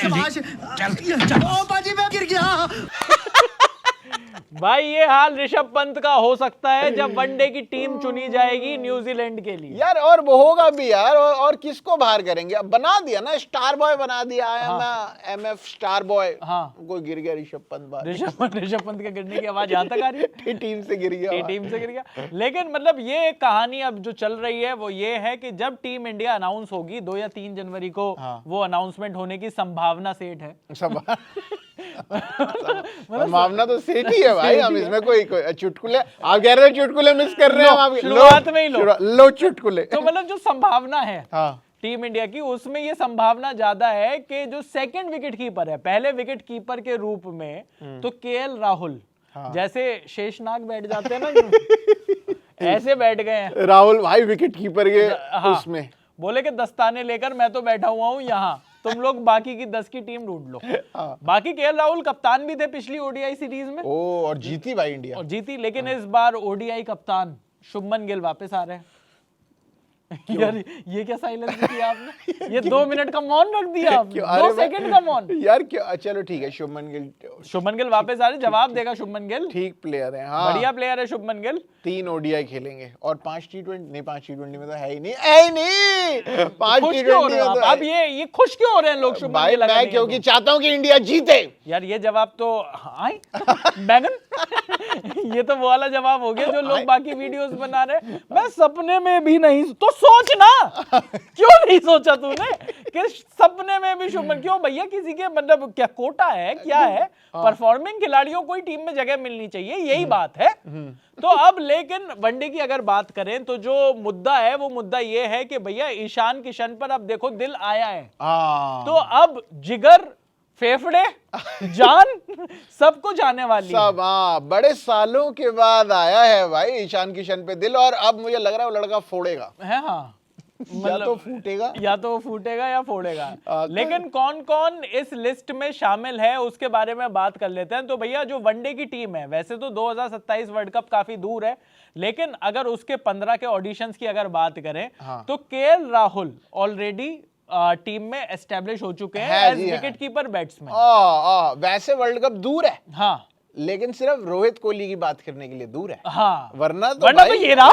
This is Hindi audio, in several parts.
ओ बाजी मैं गिर गया। भाई ये हाल ऋषभ पंत का हो सकता है जब वनडे की टीम चुनी जाएगी न्यूजीलैंड के लिए। यार और वो होगा भी यार, और किसको बाहर करेंगे? अब बना दिया ना, स्टार बॉय बना दिया। MF star boy. हाँ, कोई गिर गया ऋषभ पंत बाहर। ऋषभ पंत के गिरने की आवाज यहाँ तक आ रही है। टीम से गिर गया। टीम से गिर गया। लेकिन मतलब ये एक कहानी अब जो चल रही है वो ये है कि जब टीम इंडिया अनाउंस होगी 2 या 3 जनवरी को, वो अनाउंसमेंट होने की संभावना सेठ है। संभावना तो सेठ ही है भाई। हम इसमें कोई चुटकुले, आप कह रहे हो चुटकुले मिस कर रहे हैं? शुरुआत में ही लो चुटकुले। तो मतलब जो संभावना है हाँ, टीम इंडिया की, उसमें ये संभावना ज्यादा है कि जो सेकंड विकेट कीपर है, पहले विकेट कीपर के रूप में तो केएल राहुल, जैसे शेषनाग बैठ जाते हैं ना, ऐसे बैठ गए हैं राहुल भाई विकेट कीपर के। उसमें बोले कि दस्ताने लेकर मैं तो बैठा हुआ हूँ यहाँ, तुम लोग बाकी की 10 की टीम ढूंढ लो। बाकी केएल राहुल कप्तान भी थे पिछली ओडीआई सीरीज में। और जीती भाई इंडिया, और जीती। लेकिन इस बार ओडीआई कप्तान शुभमन गिल वापस आ रहे हैं। यार ये क्या साइलेंस किया आपने? ये 2 मिनट का मौन रख दिया आपने। 2 सेकंड का मौन यार। क्यों? चलो ठीक है, शुभमन गिल वापस आ रहे, जवाब देगा शुभमन गिल। ठीक प्लेयर है, हाँ, बढ़िया प्लेयर है शुभमन गिल। 3 ओडीआई खेलेंगे और 5 T20 नहीं, 5 T20 में तो है ही नहीं, 5 T20 में तो। अब ये खुश क्यों हो रहे हैं लोग शुभमन गिल? मैं क्योंकि चाहता हूँ कि इंडिया जीते। यार ये जवाब तो बैंगन ये तो वो वाला जवाब हो गया जो लोग बाकी वीडियोस बना रहे। मैं सपने में भी नहीं, तो सोच ना, क्यों नहीं सोचा तूने कि सपने में भी शुभमन? क्यों भैया, किसी के मतलब क्या कोटा है, क्या है? परफॉर्मिंग खिलाड़ियों को ही टीम में जगह मिलनी चाहिए, यही बात है। तो अब लेकिन वनडे की अगर बात करें तो जो मुद्दा है वो मुद्दा ये है कि भैया ईशान किशन पर अब देखो दिल आया है। तो अब जिगर, फेफड़े, जान सबको जाने वाली सब। हाँ, बड़े सालों के बाद आया है भाई ईशान किशन पे दिल, और अब मुझे लग रहा है वो लड़का फोड़ेगा है। हाँ, या तो फूटेगा, या तो फूटेगा या फोड़ेगा। लेकिन कौन कौन इस लिस्ट में शामिल है उसके बारे में बात कर लेते हैं। तो भैया जो वनडे की टीम है, वैसे तो 2027 वर्ल्ड कप काफी दूर है, लेकिन अगर उसके 15 के ऑडिशंस की अगर बात करें तो केएल राहुल ऑलरेडी टीम में एस्टेब्लिश हो चुके हैं एज विकेट कीपर बैट्समैन। वैसे वर्ल्ड कप दूर है, हाँ, लेकिन सिर्फ रोहित कोहली की बात करने के लिए दूर है। हाँ, वरना तो ये रहा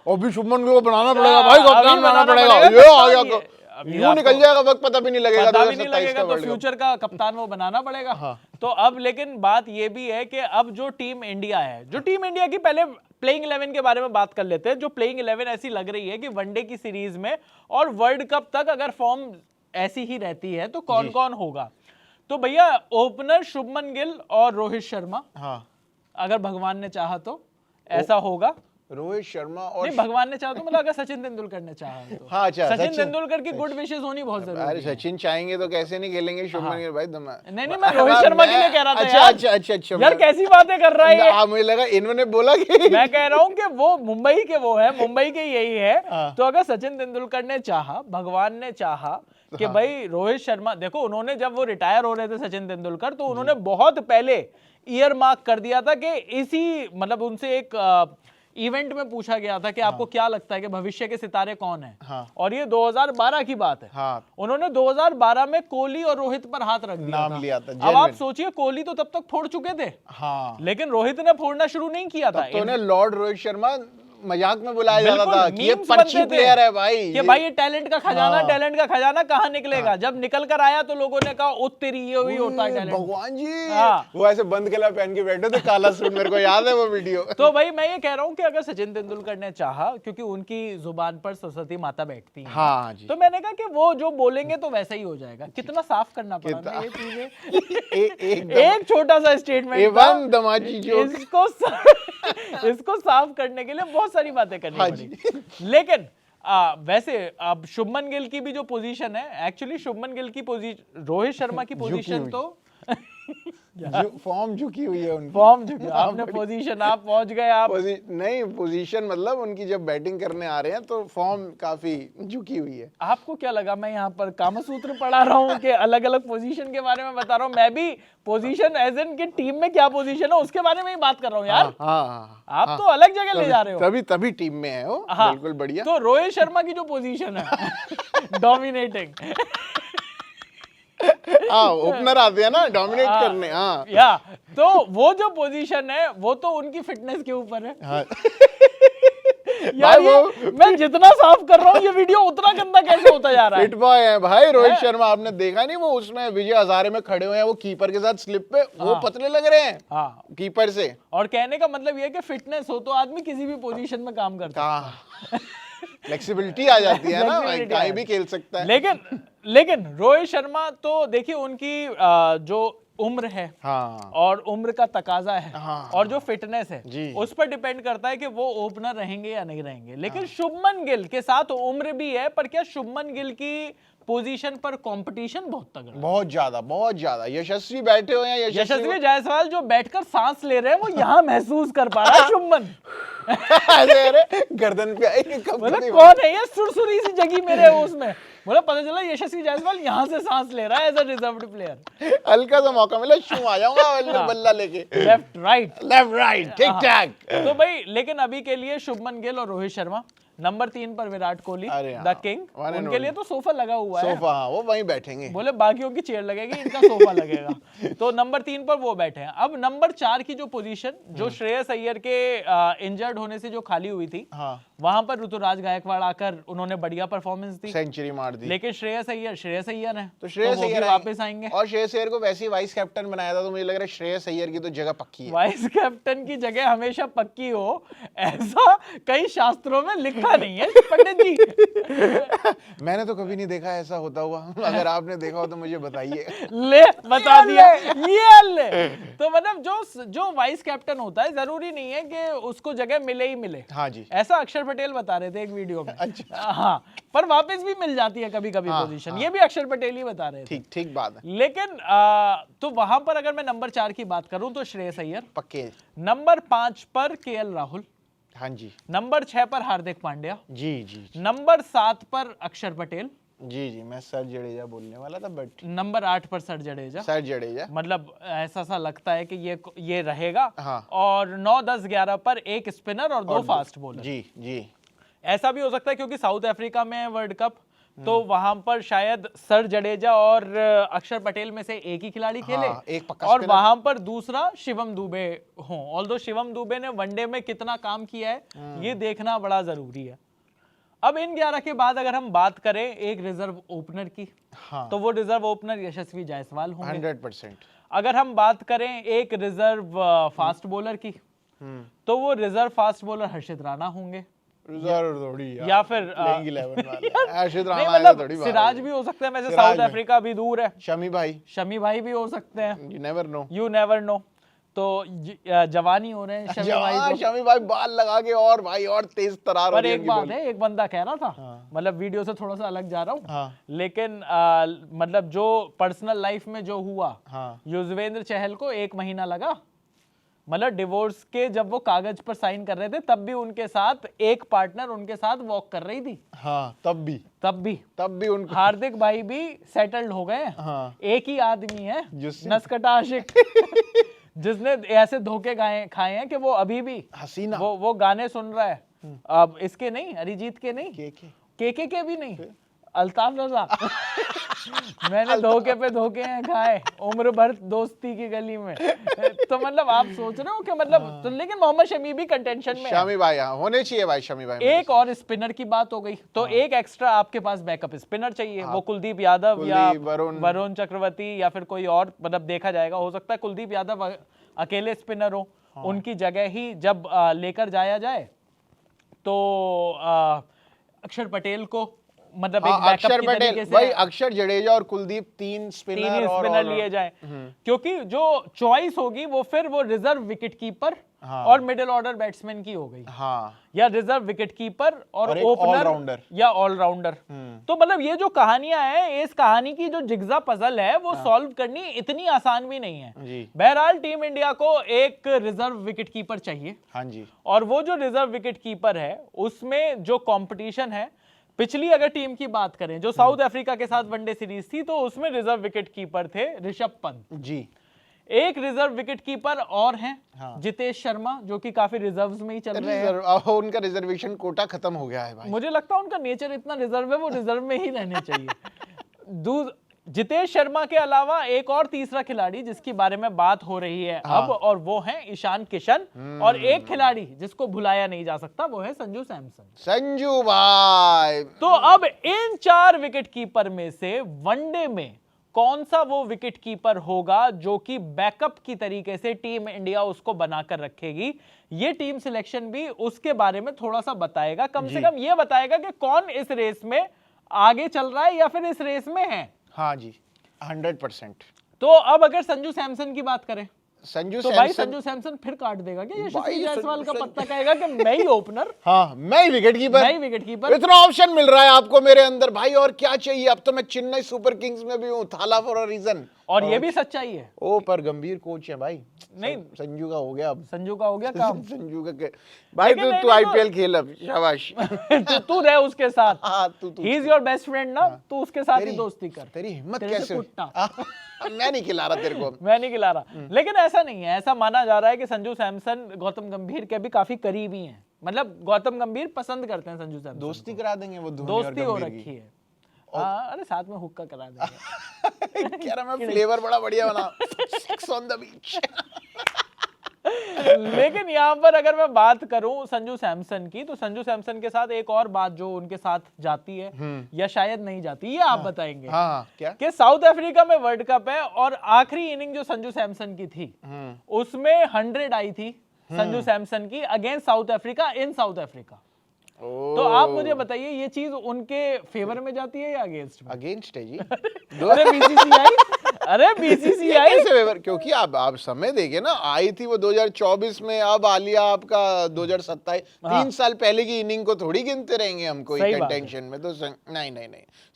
अभी शुभमन गिल को बनाना पड़ेगा भाई, कप्तान बनाना पड़ेगा। ये आ गया, यूं निकल जाएगा वक्त, पता भी नहीं लगेगा। तो फ्यूचर का कप्तान वो बनाना पड़ेगा। तो अब लेकिन बात ये भी है कि अब जो टीम इंडिया है, जो टीम इंडिया की, पहले प्लेइंग 11 के बारे में बात कर लेते हैं। जो प्लेइंग 11 ऐसी लग रही है कि वनडे की सीरीज में और वर्ल्ड कप तक अगर फॉर्म ऐसी ही रहती है तो कौन कौन होगा? तो भैया ओपनर शुभमन गिल और रोहित शर्मा। हाँ, अगर भगवान ने चाहा तो ऐसा होगा। रोहित शर्मा और नहीं, भगवान ने चाहा तो मतलब अगर सचिन तेंदुलकर ने चाहा तो। हाँ, सचिन तेंदुलकर की गुड विशेस होनी बहुत जरूरी है। अरे सचिन चाहेंगे तो कैसे नहीं खेलेंगे शुभमन गिल भाई? नहीं, मैं रोहित शर्मा के लिए कह रहा था। अच्छा यार कैसी बातें कर रहा है? मुझे लगा इन्होंने बोला कि मैं कह रहा हूँ कि वो मुंबई के वो है, मुंबई के यही है। तो अगर सचिन तेंदुलकर ने चाहा, भगवान ने चाहा कि भाई रोहित शर्मा, देखो उन्होंने जब वो रिटायर हो रहे थे सचिन तेंदुलकर, तो उन्होंने बहुत पहले ईयर मार्क कर दिया था कि इसी मतलब उनसे एक इवेंट में पूछा गया था कि आपको क्या लगता है कि भविष्य के सितारे कौन है? और ये 2012 की बात है। उन्होंने 2012 में कोहली और रोहित पर हाथ रख दिया, नाम लिया था। अब आप सोचिए, कोहली तो तब तक फोड़ चुके थे, लेकिन रोहित ने फोड़ना शुरू नहीं किया था। तो लॉर्ड रोहित शर्मा मजाक में बुलाया जाता था कि ये पर्ची प्लेयर है भाई, कि भाई ये टैलेंट का खजाना, टैलेंट का खजाना कहाँ निकलेगा? जब निकल कर आया तो लोगों ने कहा ओ तेरी, ये हुई होता है टैलेंट। भगवान जी, वो ऐसे बंद गला पहन के बैठे थे, काला सूट, मेरे को याद है वो वीडियो। तो भाई मैं ये कह रहा हूँ कि अगर सचिन तेंदुलकर ने चाहा, क्योंकि उनकी जुबान पर सरस्वती माता बैठती है, हाँ जी, तो मैंने कहा कि वो जो बोलेंगे तो वैसा ही हो जाएगा। कितना साफ करना पड़ा ना ये चीजें। एक छोटा सा स्टेटमेंट, इसको साफ करने के लिए बहुत सारी बातें करनी पड़ी। लेकिन वैसे अब शुभमन गिल की भी जो पोजीशन है, एक्चुअली शुभमन गिल की पोजीशन, रोहित शर्मा की पोजीशन तो फॉर्म झुकी हुई है उनकी, फॉर्म झुकी। आपने पोजीशन, आप पहुंच गए, आप नहीं, पोजीशन मतलब उनकी जब बैटिंग करने आ रहे हैं तो फॉर्म काफी झुकी हुई है। आपको क्या लगा मैं यहाँ पर कामसूत्र पढ़ा रहा हूँ कि अलग अलग पोजीशन के बारे में बता रहा हूँ? मैं भी पोजीशन एज इन की टीम में क्या पोजीशन है उसके बारे में ही बात कर रहा हूँ यार। आप तो अलग जगह ले जा रहे हो। तभी टीम में है वो, बिल्कुल बढ़िया। तो रोहित शर्मा की जो पोजीशन है डोमिनेटिंग हाँ ओपनर आते हैं ना डोमिनेट करने। हाँ या तो वो जो पोजीशन है वो तो उनकी फिटनेस के ऊपर है। हाँ यार ये मैं जितना साफ कर रहा हूँ ये वीडियो उतना गंदा कैसे होता जा रहा है। फिट बॉय है भाई रोहित शर्मा, आपने देखा नहीं वो उसमें विजय हजारे में खड़े हुए हैं वो कीपर के साथ स्लिप पे, वो पतले लग रहे हैं हाँ कीपर से। और कहने का मतलब ये है कि फिटनेस हो तो आदमी किसी भी पोजीशन में काम करता है। फ्लेक्सिबिलिटी आ जाती है ना, Flexibility कहीं आ भी खेल सकता है। लेकिन रोहित शर्मा तो देखिए उनकी जो उम्र है हाँ और उम्र का तकाजा है हाँ, और जो फिटनेस है जी। उस पर डिपेंड करता है कि वो ओपनर रहेंगे या नहीं रहेंगे। लेकिन शुभमन गिल के साथ उम्र भी है, पर क्या शुभमन गिल की पोजीशन पर कंपटीशन बहुत तगड़ा है। बहुत ज्यादा यशस्वी बैठे हुए हैं। यशस्वी जायसवाल जो बैठकर सांस ले रहे हैं वो यहाँ महसूस कर पा रहा है शुभमन। अरे गर्दन पे आई कब मतलब कौन है ये सुरसुरी सी जगी मेरे उसमें, बोला पता चला यशस्वी जायसवाल यहाँ से सांस ले रहा है एज अ रिजर्व्ड प्लेयर। हल्का सा मौका मिला शू आ जाऊंगा बल्ला लेके लेफ्ट राइट ठीक ठाक। तो भाई लेकिन अभी के लिए शुभमन गिल और रोहित शर्मा, नंबर 3 पर विराट कोहली द किंग, उनके लिए तो सोफा लगा हुआ है। सोफा हाँ वो वहीं बैठेंगे, बोले बाकियों की चेयर लगेगी इनका सोफा लगेगा। तो नंबर 3 पर वो बैठे हैं। अब नंबर 4 की जो पोजीशन जो श्रेयस अय्यर के इंजर्ड होने से जो खाली हुई थी, हाँ वहां पर ऋतुराज गायकवाड़ आकर उन्होंने बढ़िया परफॉर्मेंस दी, सेंचुरी मार दी। लेकिन श्रेयस अय्यर है तो श्रेयस वो भी अय्यर वापस आएंगे। और श्रेयस अय्यर को वैसे ही वाइस कैप्टन बनाया था, तो मुझे लग रहा है श्रेयस अय्यर की तो जगह पक्की है। वाइस कैप्टन की जगह हमेशा पक्की हो ऐसा कई शास्त्रों में लिखा नहीं है पंडित जी। मैंने तो कभी नहीं देखा ऐसा होता हुआ, अगर आपने देखा हो तो मुझे बताइए। ले बता दिया ये ले। तो मतलब जो वाइस कैप्टन होता है जरूरी नहीं है कि उसको जगह मिले ही मिले। हाँ जी ऐसा अक्षर पटेल बता रहे थे एक वीडियो में। अच्छा हाँ पर वापस भी मिल जाती है कभी कभी पोजीशन, ये भी अक्षर पटेल ही बता रहे थे। ठीक बात है। लेकिन तो वहां पर अगर मैं नंबर 4 की बात करूं तो श्रेयस अय्यर, पक्के। नंबर 5 पर केएल राहुल, हाँ जी नंबर 6 पर हार्दिक पांड्या, जी नंबर 7 पर अक्षर पटेल, जी मैं सर जडेजा बोलने वाला था बट नंबर 8 पर सर जडेजा। मतलब ऐसा सा लगता है कि ये रहेगा। हाँ। और 9, 10, 11 पर एक स्पिनर और 2 फास्ट बॉलर। जी ऐसा भी हो सकता है क्योंकि साउथ अफ्रीका में वर्ल्ड कप, तो वहां पर शायद सर जडेजा और अक्षर पटेल में से एक ही खिलाड़ी खेले। एक पक्का और वहां पर दूसरा शिवम दुबे हो। ऑल्दो शिवम दुबे ने वनडे में कितना काम किया है ये देखना बड़ा जरूरी है। अब इन 11 के बाद अगर हम बात करें एक रिजर्व ओपनर की, तो वो रिजर्व ओपनर यशस्वी जायसवाल होंगे 100%। अगर हम बात करें एक रिजर्व फास्ट बॉलर की, तो वो रिजर्व फास्ट बॉलर हर्षित राणा होंगे, या फिर हर्षित नहीं, राणा मतलब थोड़ी सिराज भी हो सकते हैं, वैसे साउथ अफ्रीका अभी दूर है। शमी भाई भी हो सकते हैं, यू नेवर नो। तो जवानी हो रहे हैं शमी भाई बाल लगा के और तेज तरार हो पर रही है एक बात है, एक बंदा कह रहा था, मतलब वीडियो से थोड़ा सा अलग जा रहा हूँ, लेकिन मतलब जो पर्सनल लाइफ में जो हुआ, युजवेंद्र चहल को 1 महीना लगा। मतलब डिवोर्स के जब वो कागज पर साइन कर रहे थे तब भी उनके साथ एक पार्टनर उनके साथ वॉक कर रही थी। तब भी उनको हार्दिक भाई भी सेटल्ड हो गए। एक ही आदमी है नसकटा आशिक जिसने ऐसे धोखे खाए हैं कि वो अभी भी हसीना वो गाने सुन रहा है। अब इसके नहीं, अरिजीत के नहीं, के भी नहीं, अल्ताफ रजा। मैंने धोखे पे धोखे हैं खाए, उम्र भर दोस्ती की गली में। तो मतलब आप सोच रहे हो कि मतलब तो, लेकिन मोहम्मद शमी भी कंटेंशन में, शमी भाई होने चाहिए भाई। शमी भाई एक और स्पिनर की बात हो गई, तो एक एक्स्ट्रा आपके पास बैकअप स्पिनर चाहिए। वो कुलदीप यादव या वरुण चक्रवर्ती या फिर कोई और, मतलब देखा जाएगा। हो सकता है कुलदीप यादव अकेले स्पिनर हो, उनकी जगह ही जब लेकर जाया जाए तो अक्षर पटेल को, मतलब एक अक्षर पटेल भाई, अक्षर जडेजा और कुलदीप तीन स्पिनर लिए जाए, क्योंकि जो चॉइस होगी वो फिर वो रिजर्व विकेट कीपर और मिडिल ऑर्डर बैट्समैन की हो गई। या रिजर्व विकेट कीपर और ओपनर या ऑलराउंडर। तो मतलब ये जो कहानियां हैं, इस कहानी की जो जिग्जा पजल है वो सॉल्व करनी इतनी आसान भी नहीं है। बहरहाल टीम इंडिया को एक रिजर्व विकेट कीपर चाहिए। और वो जो रिजर्व विकेट कीपर है उसमें जो कंपटीशन है, पिछली अगर टीम की बात करें जो साउथ अफ्रीका के साथ वनडे सीरीज थी, तो उसमें रिजर्व विकेट कीपर थे ऋषभ पंत जी। एक रिजर्व विकेट कीपर और हैं जितेश शर्मा, जो कि काफी रिजर्व्स में ही चल रहे हैं। उनका रिजर्वेशन कोटा खत्म हो गया है भाई। मुझे लगता है उनका नेचर इतना रिजर्व है, वो रिजर्व में ही रहने चाहिए। जितेश शर्मा के अलावा एक और तीसरा खिलाड़ी जिसकी बारे में बात हो रही है अब, और वो है ईशान किशन, और एक खिलाड़ी जिसको भुलाया नहीं जा सकता वो है संजू सैमसन। संजू भाई, तो अब इन 4 विकेट कीपर में से वनडे में कौन सा वो विकेट कीपर होगा जो कि बैकअप की तरीके से टीम इंडिया उसको बनाकर रखेगी, ये टीम सिलेक्शन भी उसके बारे में थोड़ा सा बताएगा। कम से कम ये बताएगा कि कौन इस रेस में आगे चल रहा है या फिर इस रेस में है। हाँ जी, 100%। तो अब अगर संजू सैमसन की बात करें संजू तो भाई संजू सैमसन फिर काट देगा क्या यशस्वी जायसवाल का पत्ता, कहेगा कि मैं ही ओपनर, हाँ मैं ही विकेट कीपर, मैं ही विकेट कीपर। इतना ऑप्शन मिल रहा है आपको मेरे अंदर भाई, और क्या चाहिए। अब तो मैं चेन्नई सुपर किंग्स में भी हूँ, थाला फॉर अ रीजन। और ये भी सच्चाई है। ओ पर गंभीर कोच है भाई। नहीं, संजू का हो गया अब, संजू का हो गया काम। संजू का भाई तू आईपीएल खेल अब, शाबाश। तू रहे उसके साथ, हाँ तू he is your best friend ना, तू उसके साथ ही दोस्ती कर। तेरी हिम्मत तेरे से कैसे कुट्टा। मैं नहीं खिला रहा तेरे को, मैं नहीं खिला रहा। लेकिन ऐसा नहीं है, ऐसा माना जा रहा है कि संजू सैमसन गौतम गंभीर के भी काफी करीबी हैं, मतलब गौतम गंभीर पसंद करते हैं संजू सैमसन। दोस्ती करा देंगे वो, दोस्ती हो रखी है। हाँ, अरे साथ में हुक्का करा देंगे। कह रहा मैं फ्लेवर बड़ा बढ़िया बना, सेक्स ऑन द बीच। लेकिन यहाँ पर अगर मैं बात करूं संजू सैमसन की, तो संजू सैमसन के साथ एक और बात जो उनके साथ जाती है या शायद नहीं जाती, ये आप बताएंगे। हाँ, क्या? कि साउथ अफ्रीका में वर्ल्ड कप है और आखिरी इनिंग जो संजू सैमसन की थी उसमें 100 आई थी संजू सैमसन की against south Africa in south Africa. तो आप मुझे बताइए ये चीज उनके फेवर में जाती है या अगेंस्ट में? अगेंस्ट है जी। अरे बीसीसीआई, अरे बीसीसीआई कैसे फेवर? क्योंकि आप समय देखिए ना, आई थी वो 2024 में, अब आलिया आपका 2027, 3 साल पहले की इनिंग को थोड़ी गिनते रहेंगे हम कोई कंटेंशन में। तो नहीं,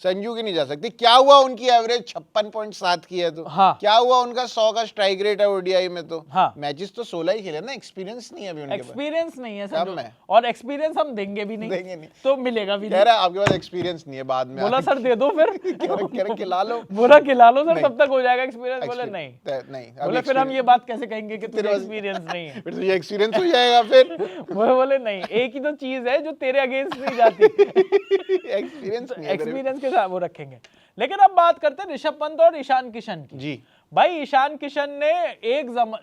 संजू की नहीं जा सकती। क्या हुआ उनकी एवरेज 56.7 की है, तो क्या हुआ उनका 100 का स्ट्राइक रेट है ओडीआई में, तो मैचेस तो 16 ही खेले ना, एक्सपीरियंस नहीं है अभी उनके पास। एक्सपीरियंस नहीं है संजू, और एक्सपीरियंस हम देंगे भी नहीं, तो मिलेगा भी नहीं। कह रहा आपके पास एक्सपीरियंस नहीं है, बाद में बोला सर दे दो फिर, कह रहा खिला लो, बोला खिला लो सर तब तक हो जाएगा एक्सपीरियंस। बोले नहीं, बोले फिर हम ये बात कैसे कहेंगे कि तुझे एक्सपीरियंस नहीं है, फिर तो ये एक्सपीरियंस हो जाएगा फिर। बोले नहीं, एक ही तो चीज है जो तेरे अगेंस्ट नहीं जाती, एक्सपीरियंस के साथ वो रखेंगे। लेकिन अब बात करते हैं ऋषभ पंत और ईशान किशन की। जी भाई ईशान किशन ने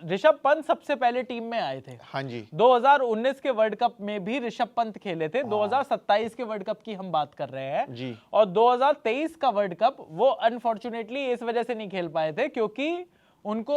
ऋषभ पंत सबसे पहले टीम में आए थे। हाँ जी, 2019 के वर्ल्ड कप में भी ऋषभ पंत खेले थे। 2027 के वर्ल्ड कप की हम बात कर रहे हैं जी। और 2023 का वर्ल्ड कप वो अनफॉर्चुनेटली इस वजह से नहीं खेल पाए थे क्योंकि उनको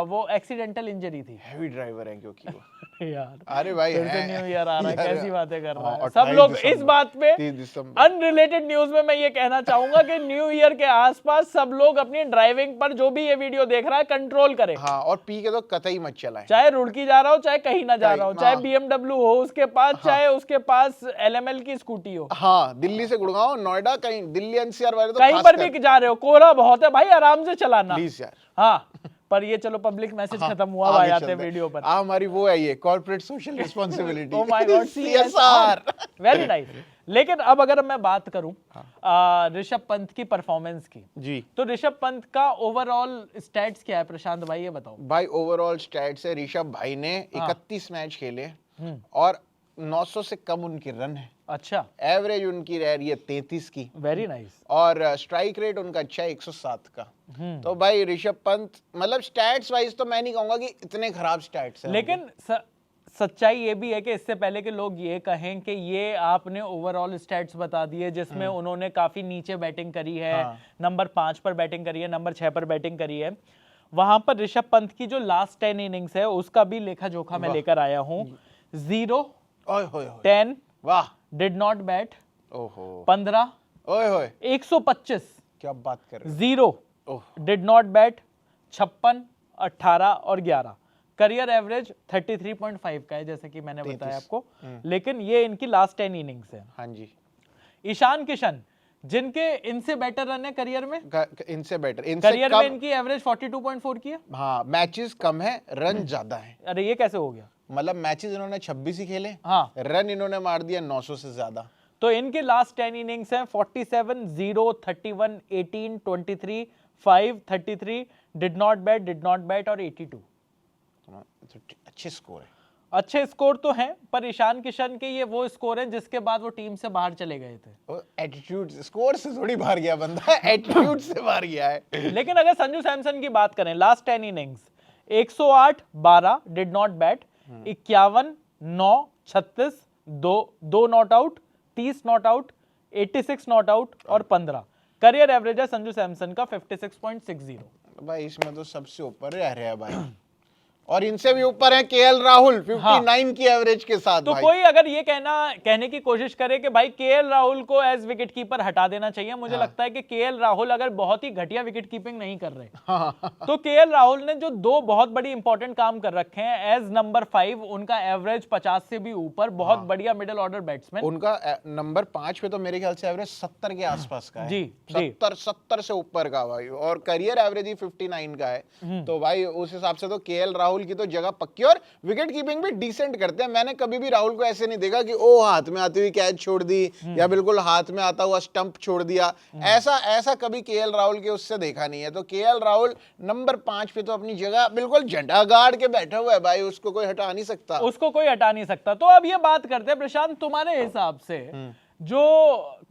वो एक्सीडेंटल इंजरी थी। हैवी ड्राइवर है क्योंकि वो यार, अरे भाई न्यू ईयर आ रहा है, कैसी बातें कर रहा है। 28 सब लोग दिसंबर, इस बात पे 30 दिसंबर। अनरिलेटेड न्यूज में मैं ये कहना चाहूंगा कि न्यू ईयर के आसपास सब लोग अपनी ड्राइविंग पर जो भी ये वीडियो देख रहा है कंट्रोल करे। हाँ, और पी के तो कतई मत चलाएं, चाहे रुड़की जा रहा हो, चाहे कहीं ना जा रहा हो, चाहे BMW हो उसके पास, चाहे उसके पास LML की स्कूटी हो। हाँ, दिल्ली से गुड़गांव, नोएडा, कहीं दिल्ली NCR वाले तो कहीं पर भी जा रहे हो, कोहरा बहुत है भाई, आराम से चलाना प्लीज यार। हाँ, पर ये चलो पब्लिक मैसेज खत्म हुआ, आ जाते हैं वीडियो पर। हमारी वो है ये corporate social responsibility. Oh my God, CSR, very nice. लेकिन अब अगर मैं बात करूं ऋषभ पंत की परफॉर्मेंस की जी, तो ऋषभ पंत का ओवरऑल स्टैट्स क्या है प्रशांत भाई, ये बताओ। भाई ओवरऑल स्टैट्स है, ऋषभ भाई ने 31 मैच खेले और 900 से कम उनके रन है। अच्छा, एवरेज उनकी रह रही है 33 की, वेरी नाइस। और स्ट्राइक रेट उनका अच्छा है 107 का। तो भाई ऋषभ पंत मतलब स्टैट्स वाइज तो मैं नहीं कहूंगा कि इतने खराब स्टैट्स हैं, लेकिन सच्चाई ये भी है कि इससे पहले के लोग ये कहें कि ये आपने ओवरऑल स्टैट्स बता दिए जिसमें उन्होंने काफी नीचे बैटिंग करी है, नंबर 5 पर बैटिंग करी है, नंबर 6 पर बैटिंग करी है। वहां पर ऋषभ पंत की जो लास्ट 10 इनिंग्स है उसका भी लेखा जोखा मैं लेकर आया हूं। 0, 10, वाह, डिड नॉट बैट, ओहो, 15, 125, क्या बात कर रहे हो, 0, डिड नॉट बैट, 56, 18 और 11। करियर एवरेज 33.5 का है जैसे कि मैंने बताया आपको, लेकिन ये इनकी लास्ट 10 इनिंग्स है। हाँ जी। ईशान किशन जिनके इनसे बेटर रन है करियर में, इनसे बेटर, करियर में इनकी एवरेज 42.4 की है। हाँ, मैचेस कम है, रन ज्यादा है। अरे ये कैसे हो गया? मतलब मैचेस इन्होंने 26 ही खेले, हाँ, रन इन्होंने मार दिया 900 से ज्यादा। तो इनके लास्ट 10 इनिंग्स हैं 47, 0, 31, 18, 23, 5, 33, डिड नॉट बैट और 82। अच्छे स्कोर है। अच्छे स्कोर तो हैं, पर ईशान किशन के ये वो स्कोर हैं जिसके बाद वो टीम से बाहर चले गए थे। एटीट्यूड, स्कोर से थोड़ी बाहर गया बंदा, एटीट्यूड से बाहर गया है। लेकिन अगर संजू सैमसन की बात करें, last 10 innings 108 12 did not bat, 51 9 36 2 not out, 30 not out, 86 not out और 15। करियर एवरेज है संजू सैमसन का 56.60। भाई इसमें तो सबसे ऊपर रह रहा है भाई, और इनसे भी ऊपर है केएल राहुल 59 की एवरेज के साथ। तो भाई कोई अगर ये कहने की कोशिश करे कि भाई केएल राहुल को एज विकेट कीपर हटा देना चाहिए, मुझे लगता है कि केएल राहुल अगर बहुत ही घटिया विकेट कीपिंग नहीं कर रहे तो केएल राहुल ने जो दो बहुत बड़ी इंपॉर्टेंट काम कर रखे हैं, एज नंबर 5 उनका एवरेज 50 से भी ऊपर, बहुत बढ़िया मिडिल ऑर्डर बैट्समैन। उनका नंबर 5 पे तो मेरे ख्याल से एवरेज 70 के आसपास का है। जी 70 से ऊपर का भाई, और करियर एवरेज ही 59 का है। तो भाई उस हिसाब से तो केएल राहुल की तो जगह पक्की, और विकेट कीपिंग भी डिसेंट करते हैं। मैंने कभी भी राहुल को ऐसे नहीं देखा कि ओ हाथ में आती हुई कैच छोड़ दी या बिल्कुल हाथ में आता हुआ स्टंप छोड़ दिया, ऐसा कभी केएल राहुल के उससे देखा नहीं है। तो केएल राहुल नंबर 5 पे तो अपनी जगह बिल्कुल झंडा गाड़ के बैठा हुआ है भाई, उसको कोई हटा नहीं सकता, उसको कोई हटा नहीं सकता। तो अब ये बात करते हैं प्रशांत, तुम्हारे हिसाब से जो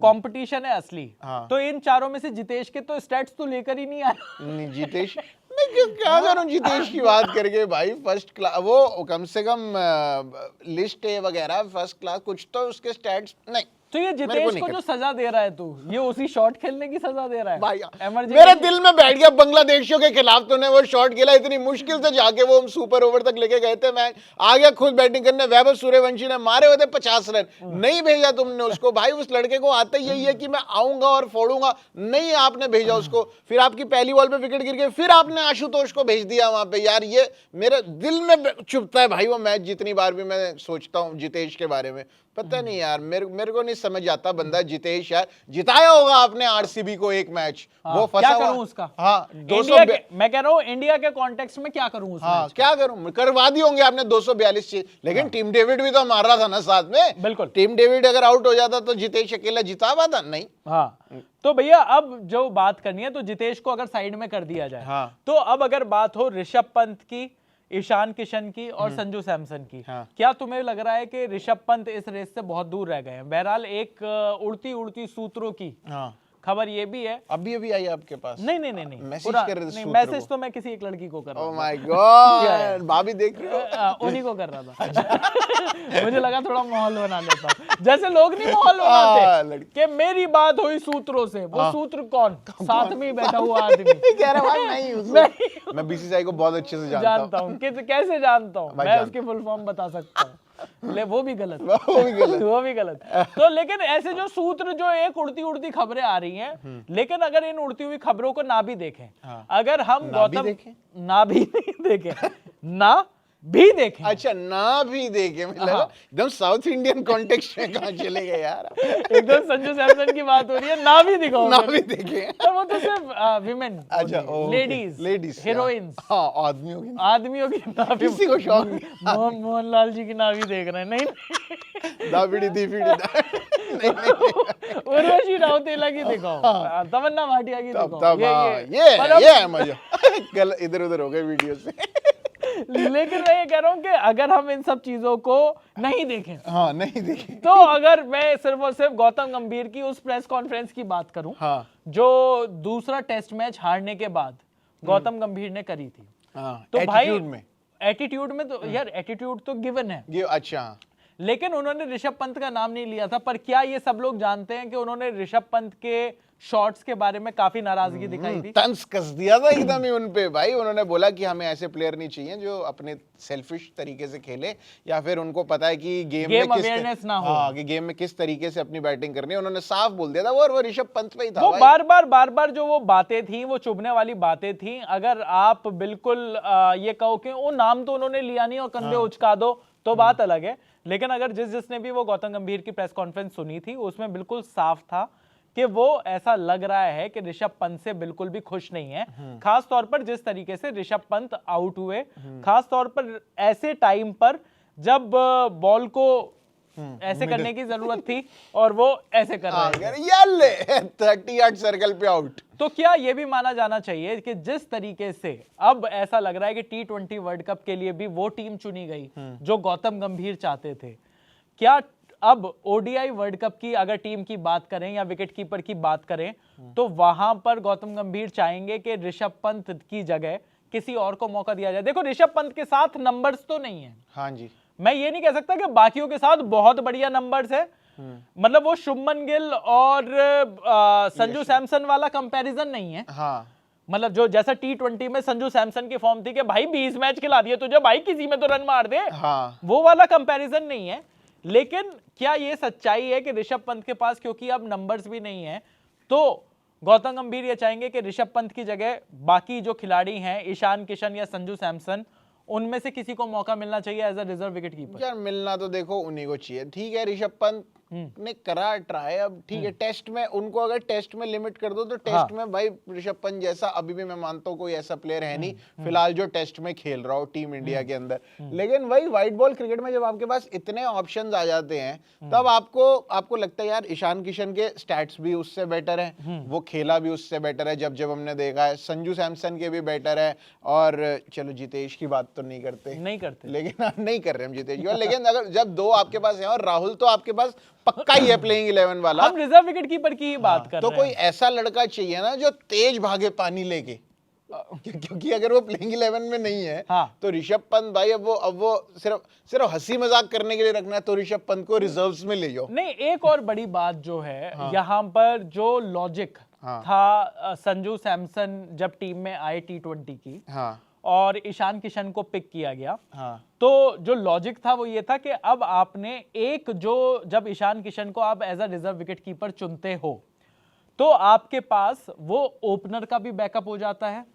कंपटीशन है असली, तो इन चारों में से जितेश के तो स्टैट्स तो लेकर ही नहीं आए। नहीं जितेश, मैं क्या करूं जितेश की बात करके भाई, फर्स्ट क्लास, वो कम से कम लिस्ट है वगैरह फर्स्ट क्लास, कुछ तो उसके स्टैट्स नहीं। तो ये जितेश को जो सजा दे रहा है तू, ये उसी शॉट खेलने की सजा दे रहा है भाई। इमरजेंसी मेरे दिल में बैठ गया, बांग्लादेशियों के खिलाफ तूने वो शॉट खेला, इतनी मुश्किल से जाके वो हम सुपर ओवर तक लेके गए थे, मैं आ गया खुद बैटिंग करने, वैभव सूर्यवंशी ने मारे हुए थे 50 रन, नहीं भेजा तुमने उसको। भाई उस लड़के को आता ही यही है कि मैं आऊंगा और फोड़ूंगा, नहीं आपने भेजा उसको। फिर आपकी पहली बॉल पे विकेट गिर गई, फिर आपने आशुतोष को भेज दिया वहां पे। यार ये मेरे दिल में चुभता है भाई वो मैच, जितनी बार भी मैं सोचता हूँ जितेश के बारे में। पता नहीं यार, मेरे को नहीं समझ आता बंदा जितेश, यार जिताया होगा आपने आरसीबी को एक मैच, वो फंसा क्या हुआ। करूं उसका? हाँ, मैं कह रहा हूं इंडिया के कॉन्टेक्स्ट में क्या करूं उस हाँ मैच क्या करूं, करवा दी होंगे आपने 242 चीज, लेकिन टीम डेविड भी तो मार रहा था ना साथ में। बिल्कुल, टीम डेविड अगर आउट हो जाता तो जितेश अकेला जिता पाता नहीं। हाँ तो भैया अब जो बात करनी है, तो जितेश को अगर साइड में कर दिया जाए, तो अब अगर बात हो ऋषभ पंत की, ईशान किशन की और संजू सैमसन की, क्या तुम्हें लग रहा है कि ऋषभ पंत इस रेस से बहुत दूर रह गए हैं? बहरहाल एक उड़ती उड़ती सूत्रों की खबर ये भी है, अभी आई आपके पास? नहीं मैसेज कर रहे थे, मैसेज तो मैं किसी एक लड़की को कर रहा था। ओह माय गॉड, भाभी देख रही हो? उन्हीं को कर रहा था। मुझे लगा थोड़ा माहौल बना लेता हूं, जैसे लोग नहीं माहौल बनाते कि मेरी बात हुई सूत्रों से। वो सूत्र कौन? साथ में ही बैठा हुआ आदमी कह रहा भाई नहीं, मैं बीसीसीआई को बहुत अच्छे से जानता हूं। कैसे जानता हूं मैं? उसकी फुल फॉर्म बता सकता हूं, ले वो भी गलत वो भी गलत। तो लेकिन ऐसे जो सूत्र, जो एक उड़ती उड़ती खबरें आ रही हैं, लेकिन अगर इन उड़ती हुई खबरों को ना भी देखें, अगर हम गौतम ना भी देखें ना भी देखें, अच्छा ना भी देखें, मतलब एकदम साउथ इंडियन कॉन्टेक्स्ट में कहां चले गए यार। एकदम संजू सैमसन की बात हो रही है, ना भी दिखाओ, ना भी देखें, तो वो तो सिर्फ विमेन, अच्छा लेडीज हीरोइंस, हाँ आदमियों की ना भी, किसी को शौक नहीं। मोहनलाल जी की ना भी देख रहे हैं, नहीं दाबिड़ी नहीं उर्वशी राउतेला की दिखाओ, तमन्ना भाटिया की दिखाओ, ये है मजा। इधर उधर हो गए वीडियो से। लेकिन मैं ये कह रहा हूँ कि अगर हम इन सब चीजों को नहीं देखें, नहीं देखें, तो अगर मैं सिर्फ और सिर्फ गौतम गंभीर की उस प्रेस कॉन्फ्रेंस की बात करूं, जो दूसरा टेस्ट मैच हारने के बाद गौतम गंभीर ने करी थी, तो भाई एटीट्यूड में तो यार एटीट्यूड तो गिवन है, अच्छा, लेकिन उन्होंने ऋषभ पंत का नाम नहीं लिया था। पर क्या ये सब लोग जानते हैं कि उन्होंने ऋषभ पंत के शॉट्स के बारे में काफी नाराजगी दिखाई थी, तंज कस दिया था एकदम ही उन पे भाई। उन्होंने बोला कि हमें ऐसे प्लेयर नहीं चाहिए जो अपने सेल्फिश तरीके से खेले, या फिर उनको पता है कि गेम में अवेयरनेस ना हो, कि गेम में किस तरीके से अपनी बैटिंग करनी है। उन्होंने साफ बोल दिया था वो, और वो ऋषभ पंत पे ही था। वो बार बार जो वो बातें थी, वो चुभने वाली बातें थी। अगर आप बिल्कुल ये कहो कि वो नाम तो उन्होंने लिया नहीं और कंधे उचका दो, तो बात अलग है। लेकिन अगर जिसने भी वो गौतम गंभीर की प्रेस कॉन्फ्रेंस सुनी थी, उसमें बिल्कुल साफ था कि वो ऐसा लग रहा है कि ऋषभ पंत से बिल्कुल भी खुश नहीं है। खास तौर पर जिस तरीके से ऋषभ पंत आउट हुए, खास तौर पर ऐसे टाइम पर जब बॉल को ऐसे करने की जरूरत थी और वो ऐसे कर रहे थे। ये ले 30 यार्ड सर्कल पे आउट। तो क्या ये भी माना जाना चाहिए कि जिस तरीके से अब ऐसा लग रहा है कि T20 वर्ल्ड कप के लिए भी वो टीम चुनी गई जो गौतम गंभीर चाहते थे, क्या अब ओडीआई वर्ल्ड कप की अगर टीम की बात करें या विकेट कीपर की बात करें तो वहां पर गौतम गंभीर चाहेंगे कि ऋषभ पंत की जगह किसी और को मौका दिया जाए? देखो ऋषभ पंत के साथ नंबर्स तो नहीं है, हाँ जी, मैं ये नहीं कह सकता कि बाकियों के साथ बहुत बढ़िया नंबर्स है, मतलब वो शुभमन गिल और संजू सैमसन वाला कंपैरिजन नहीं है। हाँ, मतलब जो जैसा T20 में संजू सैमसन की फॉर्म थी कि भाई 20 मैच खिला दिए तुझे, भाई किसी में तो रन मार दे, हाँ, वो वाला कंपैरिजन नहीं है। लेकिन क्या ये सच्चाई है कि ऋषभ पंत के पास क्योंकि अब नंबर्स भी नहीं है तो गौतम गंभीर ये चाहेंगे कि ऋषभ पंत की जगह बाकी जो खिलाड़ी हैं ईशान किशन या संजू सैमसन उनमें से किसी को मौका मिलना चाहिए as a reserve wicket keeper? यार मिलना तो देखो उन्हीं को चाहिए। ठीक है, ऋषभ पंत ने करा ट्राई, अब ठीक है टेस्ट में उनको अगर टेस्ट में लिमिट कर दो तो टेस्ट में भाई ऋषभ पंत जैसा अभी भी मैं मानता हूँ कोई ऐसा प्लेयर है नहीं फिलहाल जो टेस्ट में खेल रहा हो टीम इंडिया के अंदर। लेकिन वही व्हाइट बॉल क्रिकेट में जब आपके पास इतने ऑप्शंस आ जाते हैं तब आपको लगता है यार ईशान किशन के स्टैट्स भी उससे बेटर है, वो खेला भी उससे बेटर है जब हमने देखा है, संजू सैमसन के भी बेटर है, और चलो जितेश की बात तो नहीं करते लेकिन नहीं कर रहे हम जितेश की, लेकिन अगर जब दो आपके पास है और राहुल तो आपके पास पक्का ही है प्लेइंग 11 वाला, हम रिजर्व विकेट कीपर की ही बात कर तो रहे हैं। कोई ऐसा लड़का चाहिए ना जो तेज भागे पानी लेके, क्योंकि अगर वो प्लेइंग 11 में नहीं है तो ऋषभ पंत भाई अब वो सिर्फ हंसी मजाक करने के लिए रखना है तो ऋषभ पंत को रिजर्व्स में ले जाओ। नहीं, एक और बड़ी बात जो है यहाँ पर जो लॉजिक था संजू सैमसन जब टीम में आए T20 की और ईशान किशन को पिक किया गया, तो जो लॉजिक था वो ये था कि अब आपने जब ईशान किशन को आप as a reserve wicket keeper चुनते हो तो आपके पास वो ओपनर का भी बैकअप हो जाता है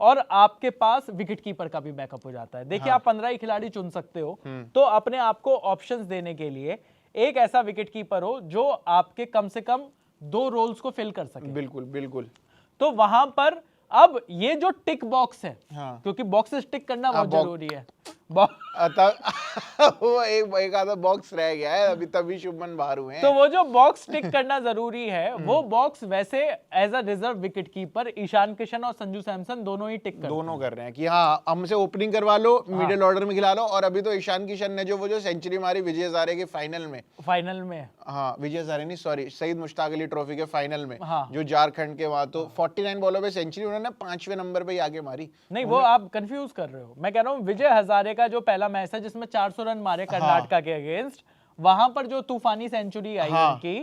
और आपके पास विकेट कीपर का भी बैकअप हो जाता है। देखिए आप 15 ही खिलाड़ी चुन सकते हो तो अपने आप को ऑप्शंस देने के लिए एक ऐसा विकेट कीपर हो जो आपके कम से कम 2 रोल्स को फिल कर सके। बिल्कुल बिल्कुल। तो वहां पर अब ये जो टिक बॉक्स है, क्योंकि बॉक्सेस टिक करना बहुत जरूरी है, वो एक आधा बॉक्स रह गया है अभी, तभी शुभमन बाहर हुए हैं, तो वो जो बॉक्स टिक करना जरूरी है वो बॉक्स वैसे as a reserve wicket keeper Ishan Kishan और संजू सैमसन दोनों ही टिक कर रहे हैं कि हाँ हमसे ओपनिंग करवा लो, मिडिल ऑर्डर में खिला लो। और अभी तो ईशान किशन ने वो जो सेंचुरी मारी विजय हजारे के फाइनल में, हाँ विजय हजारे नहीं सॉरी सईद मुश्ताक अली ट्रॉफी के फाइनल में, जो झारखंड के वहां तो 49 बॉलों पे सेंचुरी उन्होंने 5वें नंबर पे ही आगे मारी। नहीं वो आप कंफ्यूज कर रहे हो, मैं कह रहा हूँ विजय हजारे का जो पहला मैच है जिसमें 400 रन मारे कर्नाटका के अगेंस्ट, वहां पर जो तूफानी सेंचुरी आई उनकी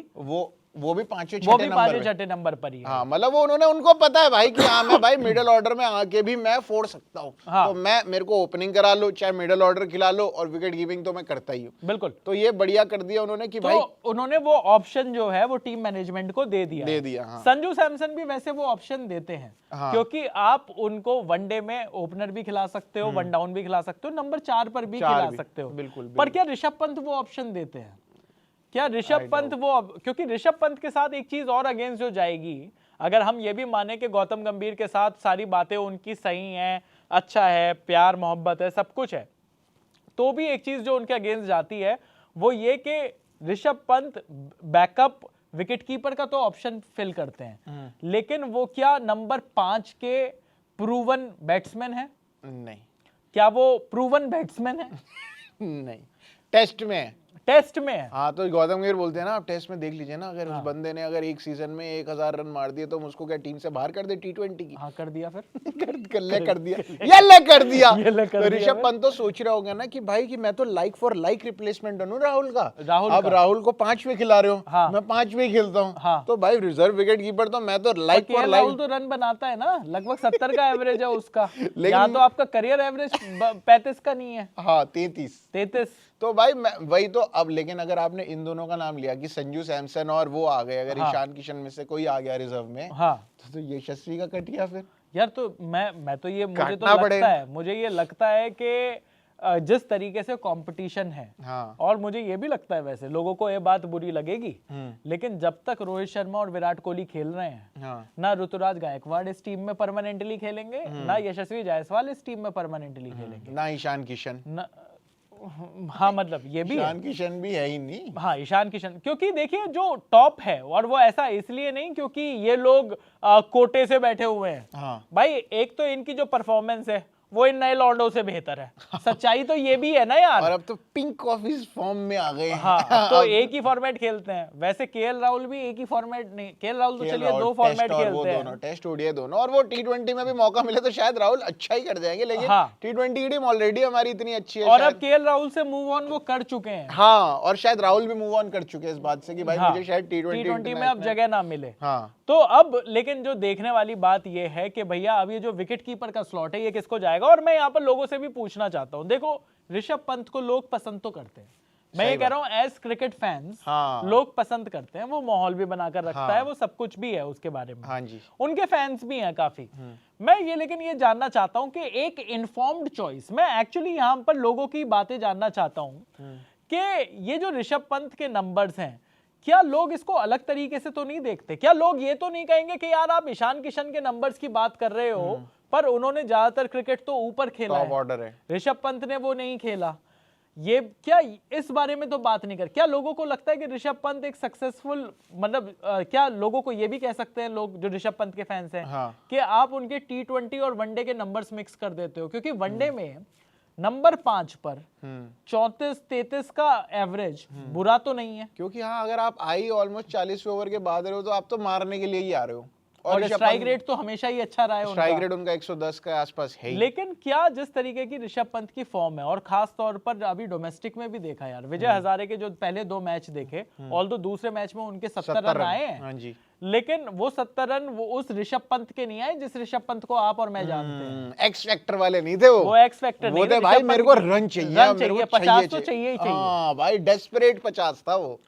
वो भी 5वें-6 नंबर पर ही है। हाँ मतलब वो उनको पता है भाई कि हाँ मैं भाई मिडिल ऑर्डर में आके भी मैं फोड़ सकता हूँ, तो मेरे को ओपनिंग करा लो चाहे मिडिल ऑर्डर खिला लो और विकेट कीपिंग तो मैं करता ही हूँ। बिल्कुल, तो ये बढ़िया कर दिया उन्होंने कि तो भाई उन्होंने वो ऑप्शन जो है वो टीम मैनेजमेंट को दे दिया। हाँ। संजू सैमसन भी वैसे वो ऑप्शन देते हैं, क्योंकि आप उनको वनडे में ओपनर भी खिला सकते हो, वन डाउन भी खिला सकते हो, नंबर 4 पर भी खिला सकते हो। बिल्कुल। पर क्या ऋषभ पंत वो ऑप्शन देते हैं? क्या ऋषभ पंत क्योंकि ऋषभ पंत के साथ एक चीज और अगेंस्ट जो जाएगी, अगर हम ये भी माने कि गौतम गंभीर के साथ सारी बातें उनकी सही हैं, अच्छा है, प्यार मोहब्बत है, सब कुछ है, तो भी एक चीज जो उनके अगेंस्ट जाती है वो ये कि Rishabh Pant backup wicket keeper का तो ऑप्शन फिल करते हैं, लेकिन वो क्या नंबर 5 के प्रूवन बैट्समैन है? नहीं। क्या वो प्रूवन बैट्समैन है? नहीं, टेस्ट में हाँ, तो गौतम गंभीर बोलते हैं ना आप टेस्ट में देख लीजिए ना, अगर उस बंदे ने अगर एक सीजन में 1000 रन मार दिए तो हम उसको क्या टीम से बाहर कर दे T20 की? हाँ कर दिया, फिर कर दिया। तो ऋषभ पंत तो सोच रहा होगा ना कि भाई कि मैं तो लाइक फॉर लाइक रिप्लेसमेंट हूँ राहुल का, अब राहुल को 5वें खिला रहे हो, मैं 5वें खेलता हूँ, तो भाई रिजर्व विकेट कीपर तो मैं तो लाइक फॉर लाइक। राहुल तो रन बनाता है ना, लगभग 70 का एवरेज है उसका, यहाँ तो आपका करियर एवरेज 35 का नहीं है, हाँ 33। तो भाई वही तो अब, लेकिन अगर आपने इन दोनों का नाम लिया कि संजू सैमसन और वो आ गए, अगर ईशान किशन में से कोई आ गया रिजर्व में, तो यशस्वी का कट गया फिर यार। तो मैं तो ये मुझे ये लगता है कि जिस तरीके से कंपटीशन है, और मुझे ये भी लगता है वैसे लोगों को ये बात बुरी लगेगी, लेकिन जब तक रोहित शर्मा और विराट कोहली खेल रहे हैं, ना ऋतुराज गायकवाड़ इस टीम में परमानेंटली खेलेंगे, ना यशस्वी जायसवाल इस टीम में परमानेंटली खेलेंगे, ना ईशान किशन, हाँ मतलब ये भी है। ईशान किशन भी है ही नहीं। हाँ ईशान किशन, क्योंकि देखिए जो टॉप है, और वो ऐसा इसलिए नहीं क्योंकि ये लोग कोटे से बैठे हुए हैं। हाँ भाई एक तो इनकी जो परफॉर्मेंस है वो इन नए लॉन्डो से बेहतर है। सच्चाई तो ये भी है ना यार। और अब तो पिंक कॉफी फॉर्म में आ गए हैं। हाँ अब तो एक ही फॉर्मेट खेलते हैं। वैसे केएल राहुल भी एक ही फॉर्मेट नहीं, केएल राहुल तो चलिए दो फॉर्मेट खेलते हैं, टेस्ट ओडीआई दोनों, और वो टी20 में भी मौका मिले तो शायद राहुल अच्छा ही कर जाएंगे, लेकिन हाँ। टी20 की टीम ऑलरेडी हमारी इतनी अच्छी है और शायद। अब केएल राहुल से मूव ऑन वो कर चुके हैं। हाँ, और शायद राहुल भी मूव ऑन कर चुके हैं इस बात से कि भाई हाँ, मुझे शायद टी20 में अब जगह ना मिले। हाँ तो अब लेकिन जो देखने वाली बात ये है कि भैया अब ये जो विकेट कीपर का स्लॉट है ये किसको जाएगा। और मैं यहाँ पर लोगों से भी पूछना चाहता हूँ, देखो ऋषभ पंत को लोग पसंद तो करते हैं, मैं ये कह रहा हूँ एज क्रिकेट फैंस हाँ। लोग पसंद करते हैं, वो माहौल भी बनाकर रखता हाँ। है, वो सब कुछ भी है उसके बारे में। हाँ जी। उनके फैंस भी हैं काफी। मैं ये लेकिन ये जानना चाहता हूँ कि एक इन्फॉर्म्ड चॉइस, मैं एक्चुअली यहाँ पर लोगों की बातें जानना चाहता हूँ कि ये जो ऋषभ पंत के नंबर्स हैं, क्या लोग इसको अलग तरीके से तो नहीं देखते? क्या लोग ये तो नहीं कहेंगे कि यार आप ईशान किशन के नंबर्स की बात कर रहे हो, पर उन्होंने ज्यादातर क्रिकेट तो ऊपर खेला टॉप ऑर्डर है, ऋषभ पंत ने वो नहीं खेला? ये क्या इस बारे में तो बात नहीं कर? क्या लोगों को लगता है कि ऋषभ पंत एक सक्सेसफुल, मतलब क्या लोगों को ये भी कह सकते हैं लोग जो ऋषभ पंत के फैंस हैं, हाँ। कि आप उनके टी20 और वनडे के नंबर्स मिक्स कर देते हो? क्योंकि वनडे में नंबर 5 पर 34-33 का एवरेज बुरा तो नहीं है, क्योंकि हाँ अगर आप आई ऑलमोस्ट 40 ओवर के बाद रहे हो तो आप तो मारने के लिए ही आ रहे हो, और स्ट्राइक रेट तो हमेशा ही अच्छा रहा है उनका। स्ट्राइक रेट उनका 110 के आसपास है ही। लेकिन क्या जिस तरीके की ऋषभ पंत की फॉर्म है, और खास तौर पर अभी डोमेस्टिक में भी देखा यार, विजय हजारे के जो पहले 2 मैच देखे, ऑल्दो दूसरे मैच में उनके 70 रन आए हैं, हाँ जी, लेकिन वो 70 रन वो उस ऋषभ पंत के नहीं आए जिस ऋषभ पंत को आप और मैं जानते हैं। एक्स फैक्टर वाले नहीं थे वो एक्स फैक्टर वो नहीं थे भाई, मेरे को रन चाहिए, मेरे को 50 तो चाहिए ही चाहिए। हाँ भाई, डेस्परेट 50 था वो।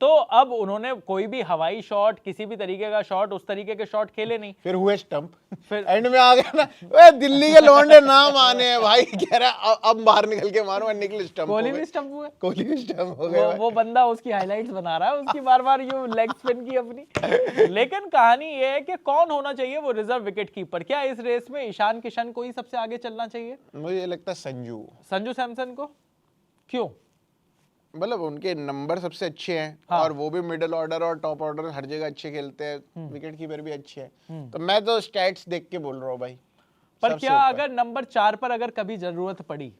तो अब उन्होंने कोई भी हवाई शॉट, किसी भी तरीके का शॉट, उस तरीके के शॉट खेले नहीं। फिर हुए स्टंप, फिर एंड में आ गया ना, ओए दिल्ली के लौंडे ना माने हैं भाई, कह रहा अब बाहर निकल के मारो, निकले स्टंप। कोहली भी स्टंप हुए, कोहली भी स्टंप हो गए। वो बंदा उसकी हाइलाइट्स बना रहा है उसकी बार-बार यूं लेग स्पिन की अपनी। लेकिन कहानी ये है कि कौन होना चाहिए वो रिजर्व विकेट कीपर? क्या इस रेस में ईशान किशन को ही सबसे आगे चलना चाहिए? मुझे ये लगता है संजू सैमसन को। क्यों? मतलब उनके नंबर सबसे अच्छे हैं, हाँ। और वो भी मिडिल ऑर्डर और टॉप ऑर्डर हर जगह अच्छे खेलते हैं, विकेट कीपर भी अच्छे हैं, तो मैं तो स्टैट्स देख के बोल रहा हूँ भाई। पर क्या अगर नंबर 4 पर अगर कभी जरूरत पड़ी,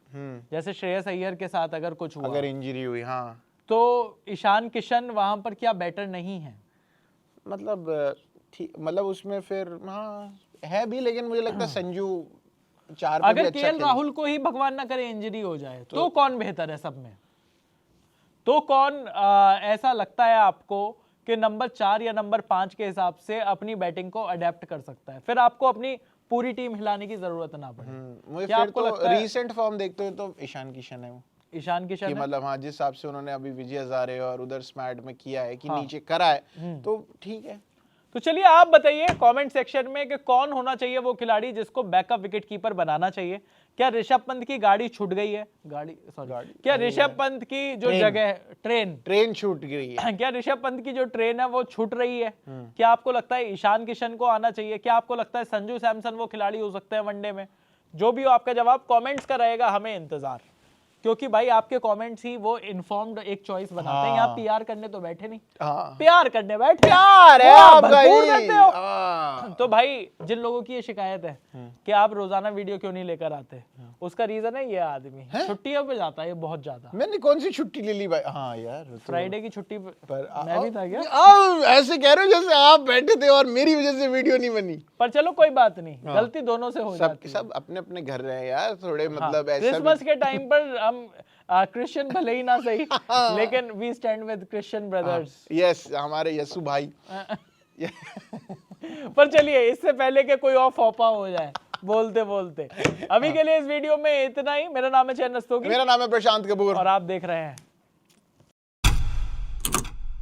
जैसे श्रेयस अय्यर के साथ अगर कुछ हुआ, अगर इंजरी हुई, हाँ, तो ईशान किशन वहां पर क्या बेटर नहीं है? मतलब ठीक, मतलब उसमें फिर हाँ है भी, लेकिन मुझे लगता है संजू 4 पे भी अगर अच्छा केएल खेले। राहुल को ही भगवान ना करे इंजरी हो जाए तो कौन बेहतर है सब में? तो कौन ऐसा लगता है आपको कि नंबर 4 या नंबर 5 के हिसाब से अपनी बैटिंग को अडेप्ट कर सकता है, फिर आपको अपनी पूरी टीम हिलाने की जरूरत ना पड़े? मुझे क्या फिर आपको तो लगता है? रीसेंट फॉर्म देखते हो तो ईशान किशन है वो, ईशान किशन कि है? मतलब हाँ जिस हिसाब से उन्होंने अभी विजय हजारे और उधर स्मैट में किया है कि नीचे करा है, तो ठीक है। तो चलिए आप बताइए कमेंट सेक्शन में कि कौन होना चाहिए वो खिलाड़ी जिसको बैकअप विकेट कीपर बनाना चाहिए? क्या ऋषभ पंत की गाड़ी छूट गई है? क्या ऋषभ पंत की जो जगह ट्रेन छूट गई है? क्या ऋषभ पंत की जो ट्रेन है वो छूट रही है? क्या आपको लगता है ईशान किशन को आना चाहिए? क्या आपको लगता है संजू सैमसन वो खिलाड़ी हो सकते हैं वनडे में? जो भी हो आपका जवाब कमेंट्स का रहेगा, हमें इंतजार, क्योंकि भाई आपके कमेंट्स ही वो इन्फॉर्म्ड एक चॉइस बनाते हैं। यहाँ पीआर करने तो बैठे नहीं, प्यार करने बैठे, प्यार है वो आप आपका भरपूर ही। देते हो। तो भाई जिन लोगों की ये शिकायत है कि आप रोजाना वीडियो क्यों नहीं लेकर आते, उसका रीजन है ये आदमी छुट्टियों पे जाता है ये बहुत ज्यादा। मैंने कौन सी छुट्टी ले ली भाई? हाँ यार, फ्राइडे की छुट्टी पर मैं भी था क्या? आप ऐसे कह रहे हो जैसे आप बैठे थे और मेरी वजह से वीडियो नहीं बनी। पर चलो कोई बात नहीं, गलती दोनों से हो जाती है। सब अपने अपने घर रहे यार, थोड़े मतलब ऐसा क्रिसमस के टाइम पर हम क्रिश्चियन भले ही ना सही, लेकिन we stand with Christian brothers. Yes, हमारे यसु भाई। पर चलिए इससे पहले कि कोई और फौपा हो जाए बोलते बोलते, अभी के लिए इस वीडियो में इतना ही। मेरा नाम है चैन रस्तोगी, मेरा नाम है प्रशांत कपूर, और आप देख रहे हैं